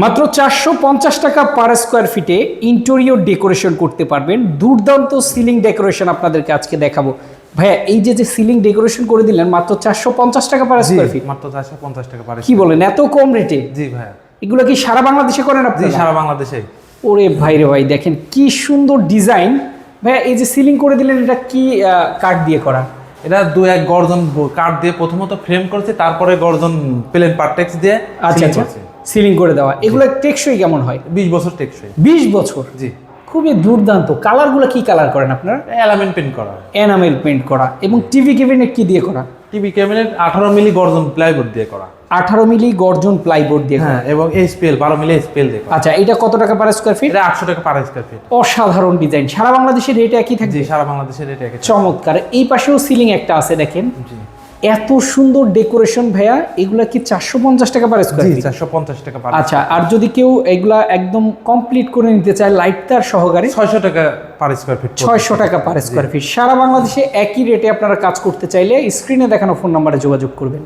মাত্র 450 টাকা per square ফিটে ইন্টেরিয়র ডেকোরেশন করতে পারবেন। দুর্দান্ত সিলিং ডেকোরেশন আপনাদেরকে আজকে দেখাবো। ভাইয়া এই যে সিলিং ডেকোরেশন করে দিলেন মাত্র 450 টাকা পার স্কোয়ার ফিট, মাত্র 450 টাকা পার। কি বলেন এত কম রেটে? জি ভাইয়া। এগুলো কি সারা বাংলাদেশে করেন আপনি? জি সারা বাংলাদেশে। ওরে ভাই রে ভাই, দেখেন কি সুন্দর ডিজাইন। ভাইয়া এই যে সিলিং করে দিলেন, এটা কি কাঠ দিয়ে করা? এটা 2-1 গর্জন কাঠ দিয়ে প্রথমত ফ্রেম করেছে, তারপরে গর্জন প্লেন পার্টেক্স দিয়ে আচ্ছা আচ্ছা সিলিং করে দেওয়া। এগুলো টেকসই কেমন হয়? 20 বছর টেকসই। 20 বছর? জি। খুবই দুর্দান্ত। কালারগুলো কি কালার করেন আপনারা? এলামেন্ট পেইন্ট করা, এনামেল পেইন্ট করা। এবং টিভি ক্যাবিনেট কি দিয়ে করা? টিভি ক্যাবিনেট 18 মিলি গর্জন প্লাইবোর্ড দিয়ে করা। 18 মিলি গর্জন প্লাইবোর্ড দিয়ে করা। হ্যাঁ, এবং এইচপিএল 12 মিলি এইচপিএল দিয়ে করা। আচ্ছা, এটা কত টাকা পার স্কয়ার ফিট? এটা 800 টাকা পার স্কয়ার ফিট। অসাধারণ ডিজাইন। সারা বাংলাদেশের রেট একই থাকবে? জি সারা বাংলাদেশের রেট একই। চমৎকার। এই পাশেও সিলিং একটা আছে দেখেন। জি। এত সুন্দর ডেকোরেশন ভাইয়া। এগুলা কি 450 টাকা পার স্কয়ার ফিট? 450 টাকা পার। আচ্ছা, আর যদি কেউ এগুলা একদম কমপ্লিট করে নিতে চায় লাইট তার সহকারে? 600 টাকা পার স্কয়ার ফিট। 600 টাকা পার স্কয়ার ফিট। সারা বাংলাদেশে একই রেটে আপনারা কাজ করতে চাইলে স্ক্রিনে দেখানো ফোন নাম্বারে যোগাযোগ করবেন।